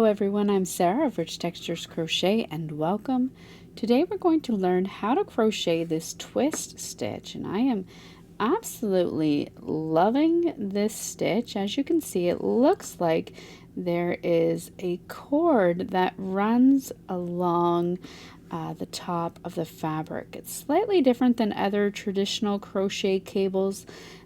everyone, I'm Sarah of Rich Textures Crochet and welcome. Today we're going to learn how to crochet this twist stitch, and I am absolutely loving this stitch. As you can see, it looks like there is a cord that runs along the top of the fabric. It's slightly different than other traditional crochet cables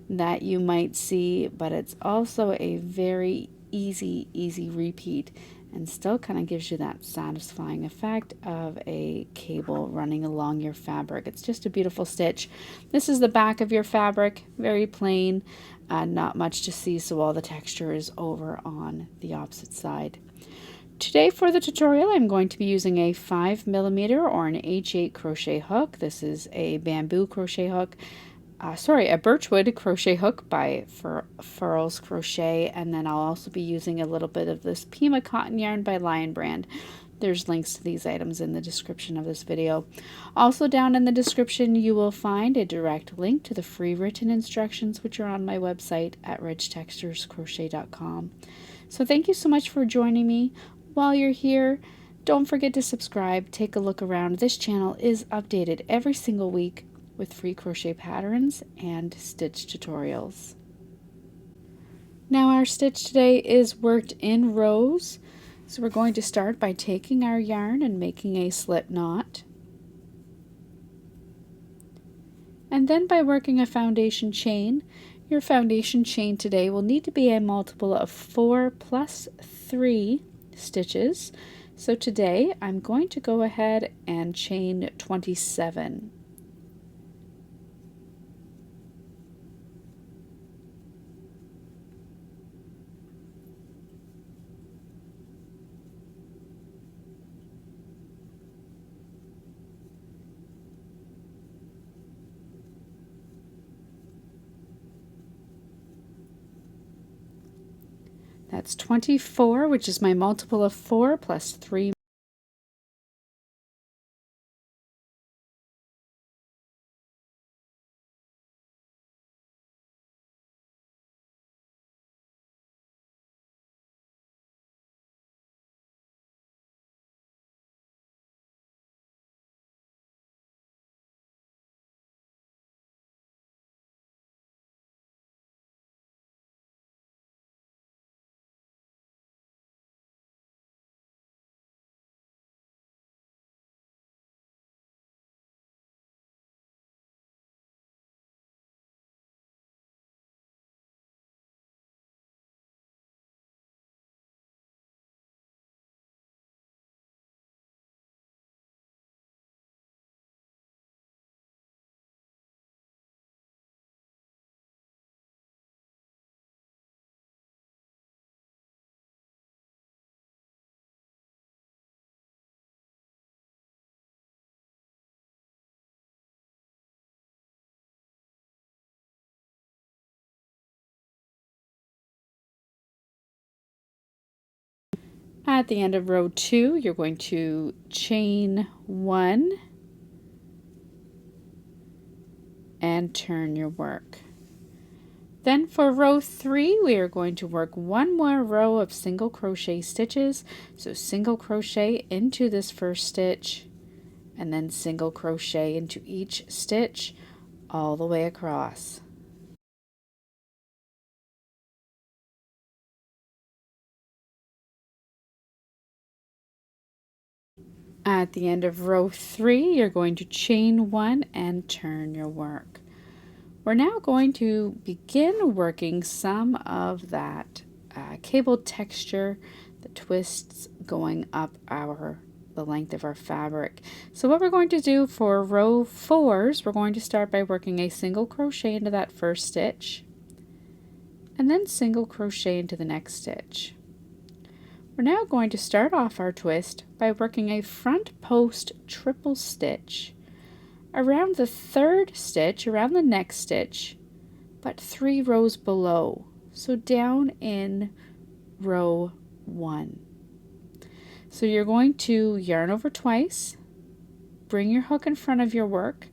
that you might see, but it's also a very easy repeat and still kind of gives you that satisfying effect of a cable running along your fabric. It's just a beautiful stitch. This is the back of your fabric, very plain, not much to see, so all the texture is over on the opposite side. Today for the tutorial I'm going to be using a 5mm or an H8 crochet hook. This is a bamboo crochet hook. A Birchwood crochet hook by Furls Crochet, and then I'll also be using a little bit of this Pima Cotton yarn by Lion Brand. There's links to these items in the description of this video. Also down in the description you will find a direct link to the free written instructions, which are on my website at richtexturescrochet.com. So thank you so much for joining me. While you're here, don't forget to subscribe, take a look around. This channel is updated every single week with free crochet patterns and stitch tutorials. Now our stitch today is worked in rows, so we're going to start by taking our yarn and making a slip knot, and then by working a foundation chain. Your foundation chain today will need to be a multiple of 4 plus 3 stitches, so today I'm going to go ahead and chain 27. That's 24, which is my multiple of 4 plus 3. At the end of row 2, you're going to chain 1 and turn your work. Then for row 3, we are going to work one more row of single crochet stitches. So single crochet into this first stitch, and then single crochet into each stitch all the way across. At the end of row 3, you're going to chain 1 and turn your work. We're now going to begin working some of that cable texture, the twists going up the length of our fabric. So what we're going to do for row 4s, we're going to start by working a single crochet into that first stitch, and then single crochet into the next stitch. We're now going to start off our twist by working a front post triple stitch around the 3rd stitch, around the next stitch, but 3 rows below, so down in row 1. So you're going to yarn over twice, bring your hook in front of your work,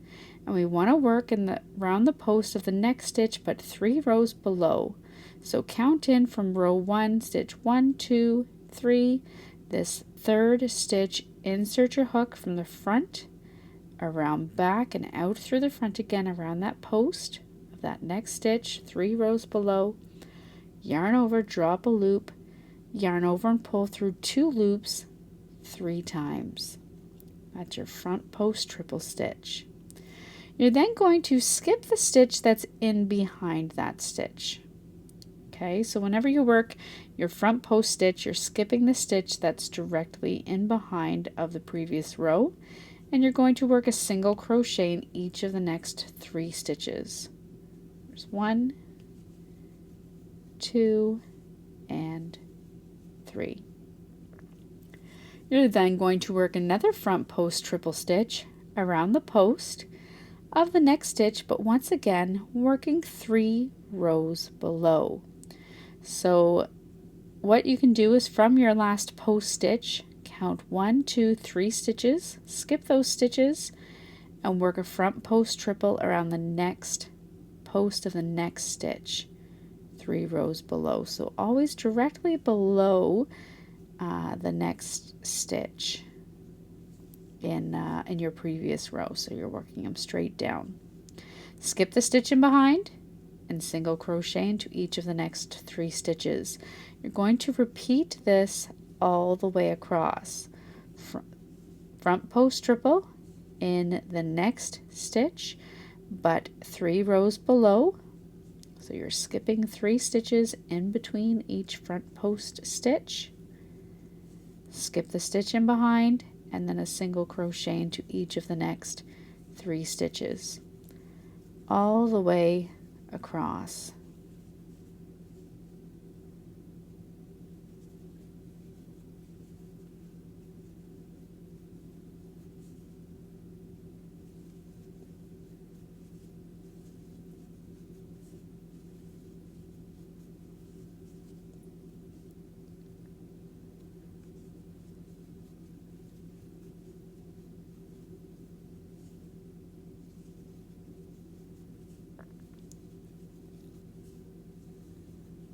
and we want to work around the post of the next stitch but 3 rows below. So count in from row 1, stitch 1, 2, 3, this third stitch, insert your hook from the front, around back and out through the front again around that post of that next stitch, 3 rows below, yarn over, drop a loop, yarn over and pull through 2 loops 3 times. That's your front post triple stitch. You're then going to skip the stitch that's in behind that stitch. Okay, so whenever you work your front post stitch, you're skipping the stitch that's directly in behind of the previous row, and you're going to work a single crochet in each of the next 3 stitches. There's 1, 2, and 3. You're then going to work another front post triple stitch around the post of the next stitch, but once again working 3 rows below. So what you can do is from your last post stitch, count 1, 2, 3 stitches, skip those stitches, and work a front post triple around the next post of the next stitch, 3 rows below. So always directly below the next stitch in your previous row. So you're working them straight down. Skip the stitch in behind and single crochet into each of the next 3 stitches. You're going to repeat this all the way across. Front post triple in the next stitch, but 3 rows below. So you're skipping 3 stitches in between each front post stitch. Skip the stitch in behind and then a single crochet into each of the next 3 stitches all the way across.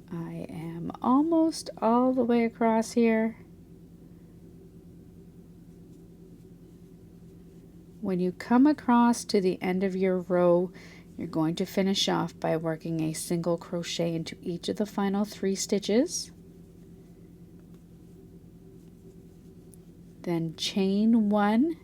I am almost all the way across here. When you come across to the end of your row, you're going to finish off by working a single crochet into each of the final 3 stitches. Then chain 1,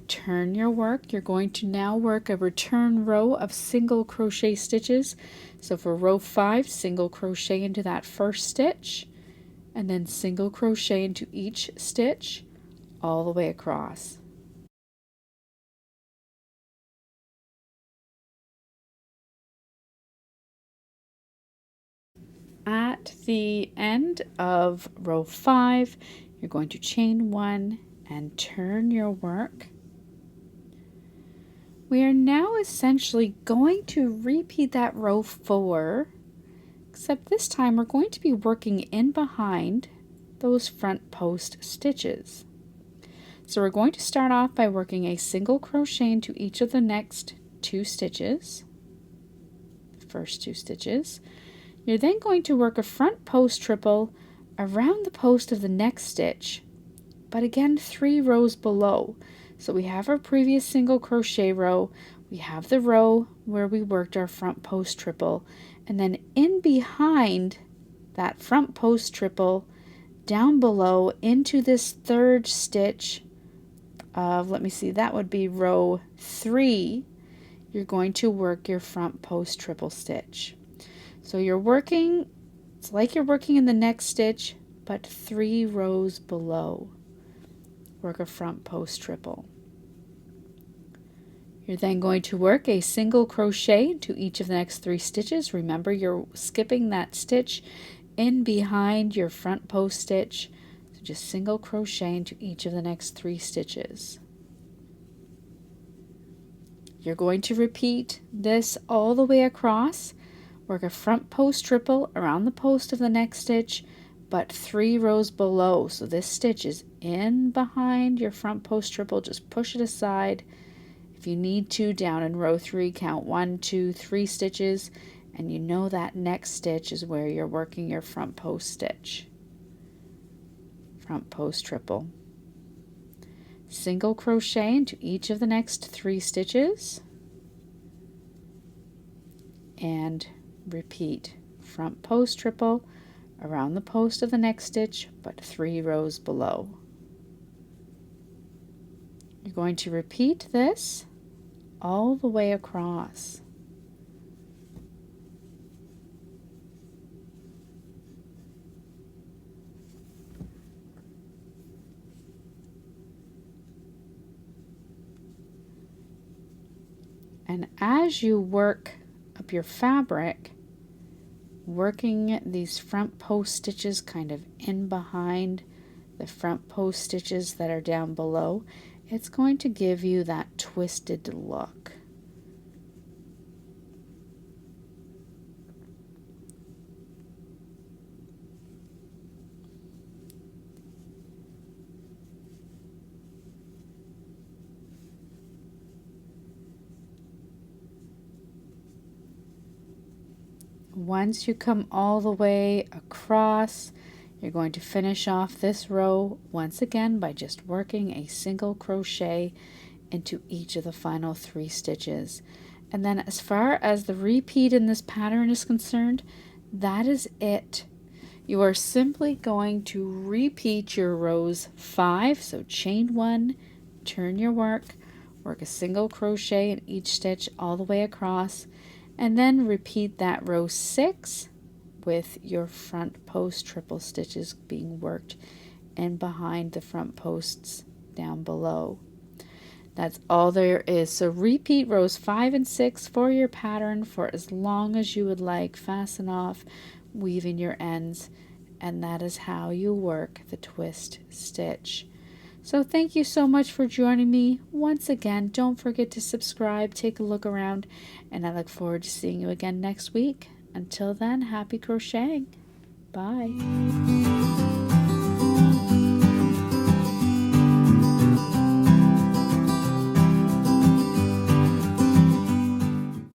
turn your work. You're going to now work a return row of single crochet stitches. So for row 5, single crochet into that first stitch, and then single crochet into each stitch all the way across. At the end of row 5, you're going to chain 1 and turn your work. We are now essentially going to repeat that row 4, except this time we're going to be working in behind those front post stitches. So we're going to start off by working a single crochet into each of the next 2 stitches, the first 2 stitches. You're then going to work a front post triple around the post of the next stitch, but again 3 rows below. So we have our previous single crochet row, we have the row where we worked our front post triple, and then in behind that front post triple, down below into this 3rd stitch of, let me see, that would be row 3, you're going to work your front post triple stitch. So you're working, it's like you're working in the next stitch, but 3 rows below. Work a front post triple. You're then going to work a single crochet into each of the next 3 stitches. Remember, you're skipping that stitch in behind your front post stitch. So just single crochet into each of the next 3 stitches. You're going to repeat this all the way across. Work a front post triple around the post of the next stitch, but 3 rows below. So this stitch is in behind your front post triple. Just push it aside. If you need to, down in row 3, count 1, 2, 3 stitches, and you know that next stitch is where you're working your front post stitch. front post triple. Single crochet into each of the next 3 stitches and repeat. Front post triple around the post of the next stitch, but 3 rows below. You're going to repeat this all the way across. And as you work up your fabric, working these front post stitches kind of in behind the front post stitches that are down below, it's going to give you that twisted look. Once you come all the way across, you're going to finish off this row once again by just working a single crochet into each of the final 3 stitches. And then as far as the repeat in this pattern is concerned, that is it. You are simply going to repeat your rows 5, so chain 1, turn your work a single crochet in each stitch all the way across, and then repeat that row 6 with your front post triple stitches being worked in behind the front posts down below. That's all there is. So repeat rows 5 and 6 for your pattern for as long as you would like. Fasten off, weaving your ends, and that is how you work the twist stitch. So thank you so much for joining me. Once again, don't forget to subscribe, take a look around, and I look forward to seeing you again next week. Until then, happy crocheting. Bye.